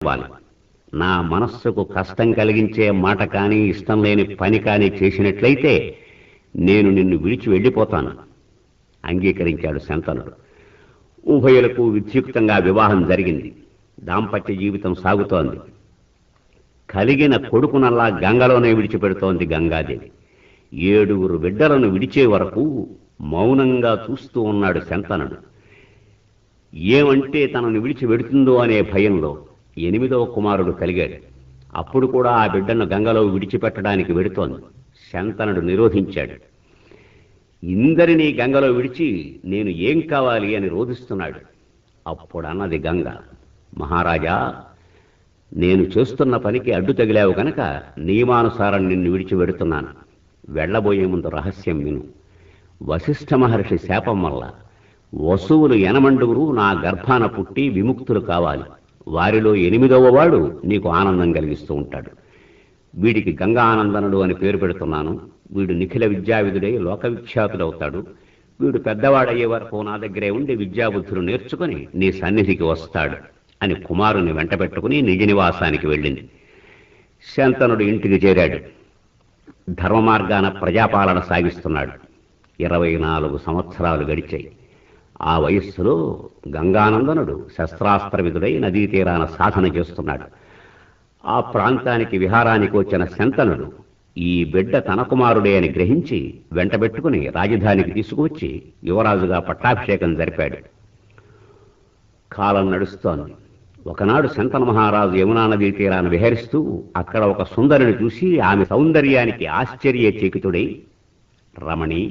ఇవ్వాలి. నా మనస్సుకు కష్టం కలిగించే మాట కానీ ఇష్టం లేని పని కానీ చేసినట్లయితే నేను నిన్ను విడిచి వెళ్ళిపోతాను అంగీకరించాడు శంతనుడు. ఉభయులకు విద్యుక్తంగా వివాహం జరిగింది. దాంపత్య జీవితం సాగుతోంది. కలిగిన కొడుకునల్లా గంగలోనే విడిచిపెడుతోంది గంగాదేవి. 7 బిడ్డలను విడిచే వరకు మౌనంగా చూస్తూ ఉన్నాడు శంతనుడు. ఏమంటే తనను విడిచి వెడుతుందో అనే భయంలో 8వ కుమారుడు కలిగాడు. అప్పుడు కూడా ఆ బిడ్డను గంగలో విడిచిపెట్టడానికి వెడుతోంది. శంతనుడు నిరోధించాడు. ఇందరినీ గంగలో విడిచి నేను ఏం కావాలి అని రోధిస్తున్నాడు. అప్పుడన్నది గంగ, మహారాజా, నేను చేస్తున్న పనికి అడ్డు తగిలావు కనుక నియమానుసారం నిన్ను విడిచి వెడుతున్నాను. వెళ్లబోయే ముందు రహస్యం విను. వశిష్ఠ మహర్షి శాపం వల్ల వసువులు 8 నా గర్భాన పుట్టి విముక్తులు కావాలి. వారిలో 8వ వాడు నీకు ఆనందం కలిగిస్తూ ఉంటాడు. వీడికి గంగా ఆనందనుడు అని పేరు పెడుతున్నాను. వీడు నిఖిల విద్యావిధుడై లోకవిఖ్యాతుడవుతాడు. వీడు పెద్దవాడయ్యే వరకు నా దగ్గరే ఉండి విద్యాబుద్ధులు నేర్చుకుని నీ సన్నిధికి వస్తాడు అని కుమారుని వెంట పెట్టుకుని నిజ నివాసానికి వెళ్ళింది. శంతనుడు ఇంటికి చేరాడు. ధర్మ మార్గాన ప్రజాపాలన సాగిస్తున్నాడు. 24 సంవత్సరాలు గడిచాయి. ఆ వయస్సులో గంగానందనుడు శస్త్రాస్త్రవిధుడై నదీ తీరాన సాధన చేస్తున్నాడు. ఆ ప్రాంతానికి విహారానికి వచ్చిన శంతనుడు ఈ బిడ్డ తన కుమారుడే అని గ్రహించి వెంటబెట్టుకుని రాజధానికి తీసుకువచ్చి యువరాజుగా పట్టాభిషేకం జరిపాడు. కాలం నడుస్తోంది. ఒకనాడు శంతన మహారాజు యమునా నదీ తీరాన విహరిస్తూ అక్కడ ఒక సుందరిని చూసి ఆమె సౌందర్యానికి ఆశ్చర్యచకితుడై, రమణి,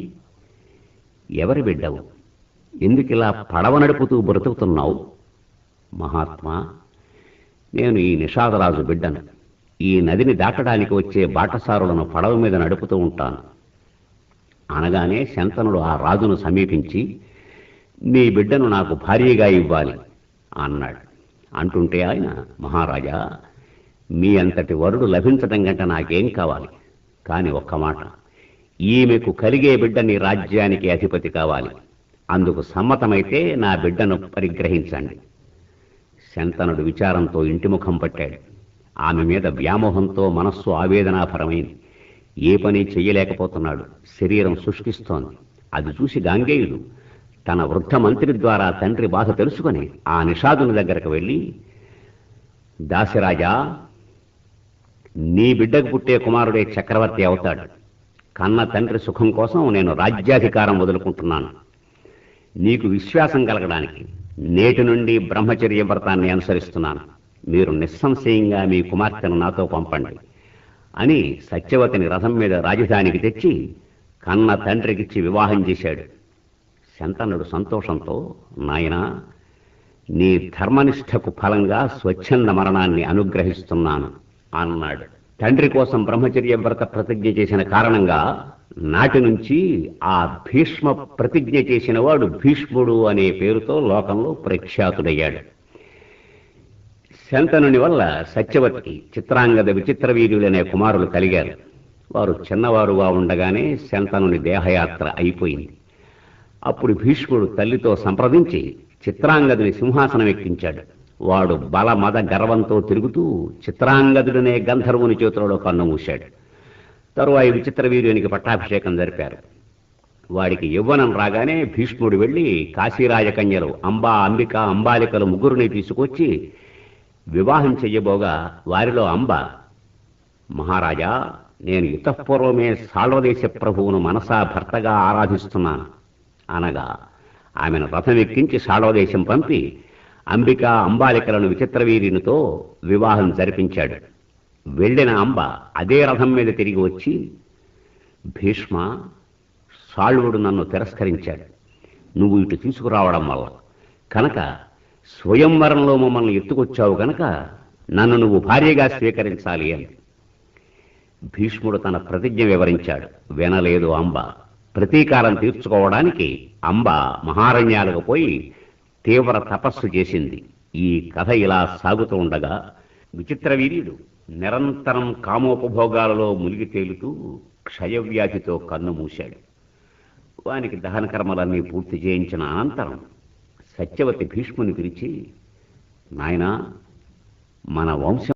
ఎవరి బిడ్డవు? ఎందుకిలా పడవ నడుపుతూ బ్రతుకుతున్నావు? మహాత్మా, నేను ఈ నిషాదరాజు బిడ్డను. ఈ నదిని దాటడానికి వచ్చే బాటసారులను పడవ మీద నడుపుతూ ఉంటాను అనగానే శంతనుడు ఆ రాజును సమీపించి, నీ బిడ్డను నాకు భార్యగా ఇవ్వాలి అన్నాడు. అంటుంటే ఆయన, మహారాజా, మీ అంతటి వరుడు లభించడం కంటే నాకేం కావాలి? కాని ఒక్క మాట, ఈమెకు కలిగే బిడ్డ నీ రాజ్యానికి అధిపతి కావాలి. అందుకు సమ్మతమైతే నా బిడ్డను పరిగ్రహించండి. శంతనుడు విచారంతో ఇంటిముఖం పట్టాడు. ఆమె మీద వ్యామోహంతో మనస్సు ఆవేదనాపరమైంది. ఏ పని చెయ్యలేకపోతున్నాడు. శరీరం శుష్కిస్తోంది. అది చూసి గాంగేయుడు తన వృద్ధ మంత్రి ద్వారా తండ్రి బాధ తెలుసుకుని ఆ నిషాదుని దగ్గరకు వెళ్ళి, దాసిరాజా, నీ బిడ్డకు పుట్టే కుమారుడే చక్రవర్తి అవుతాడు. కన్న తండ్రి సుఖం కోసం నేను రాజ్యాధికారం వదులుకుంటున్నాను. నీకు విశ్వాసం కలగడానికి నేటి నుండి బ్రహ్మచర్య వ్రతాన్ని అనుసరిస్తున్నాను. మీరు నిస్సంశయంగా మీ కుమార్తెను నాతో పంపండి అని సత్యవతిని రథం మీద రాజధానికి తెచ్చి కన్న తండ్రికిచ్చి వివాహం చేశాడు. శంతనుడు సంతోషంతో, నాయనా, నీ ధర్మనిష్టకు ఫలంగా స్వచ్ఛంద మరణాన్ని అనుగ్రహిస్తున్నాను అన్నాడు. తండ్రి కోసం బ్రహ్మచర్య వ్రత ప్రతిజ్ఞ చేసిన కారణంగా నాటి నుంచి ఆ భీష్మ ప్రతిజ్ఞ చేసిన వాడు భీష్ముడు అనే పేరుతో లోకంలో ప్రఖ్యాతుడయ్యాడు. శంతనుని వల్ల సత్యవతికి చిత్రాంగద విచిత్ర వీర్యులనే కుమారులు కలిగారు. వారు చిన్నవారుగా ఉండగానే శంతనుని దేహయాత్ర అయిపోయింది. అప్పుడు భీష్ముడు తల్లితో సంప్రదించి చిత్రాంగదుని సింహాసనం ఎక్కించాడు. వాడు బల మద గర్వంతో తిరుగుతూ చిత్రాంగదుడనే గంధర్వుని చేతులలో కన్నుమూశాడు. తరువాయి విచిత్ర వీర్యునికి పట్టాభిషేకం జరిపారు. వాడికి యవ్వనం రాగానే భీష్ముడు వెళ్లి కాశీరాజకన్యలు అంబా, అంబిక, అంబాలికలు 3 తీసుకొచ్చి వివాహం చెయ్యబోగా వారిలో అంబ, మహారాజా, నేను యుతపూర్వమే సాల్వదేశ ప్రభువును మనసా భర్తగా ఆరాధిస్తున్నాను అనగా ఆమెను రథం ఎక్కించి సాల్వదేశం పంపి అంబిక, అంబాలికలను విచిత్రవీర్యునితో వివాహం జరిపించాడు. వెళ్లిన అంబ అదే రథం మీద తిరిగి వచ్చి, భీష్మ, సాల్వుడు నన్ను తిరస్కరించాడు. నువ్వు ఇటు తీసుకురావడం వల్ల కనుక స్వయంవరంలో మమ్మల్ని ఎత్తుకొచ్చావు కనుక నన్ను నువ్వు భార్యగా స్వీకరించాలి అని భీష్ముడు తన ప్రతిజ్ఞ వివరించాడు. వినలేదు అంబ. ప్రతీకారం తీర్చుకోవడానికి అంబ మహారణ్యాలకు పోయి తీవ్ర తపస్సు చేసింది. ఈ కథ ఇలా సాగుతూ ఉండగా విచిత్రవీర్యుడు నిరంతరం కామోపభోగాలలో మునిగి తేలుతూ క్షయవ్యాధితో కన్ను మూశాడు. వానికి దహన కర్మలన్నీ పూర్తి చేయించిన అనంతరం సత్యవతి భీష్ముని పిలిచి, నాయనా, మన వంశం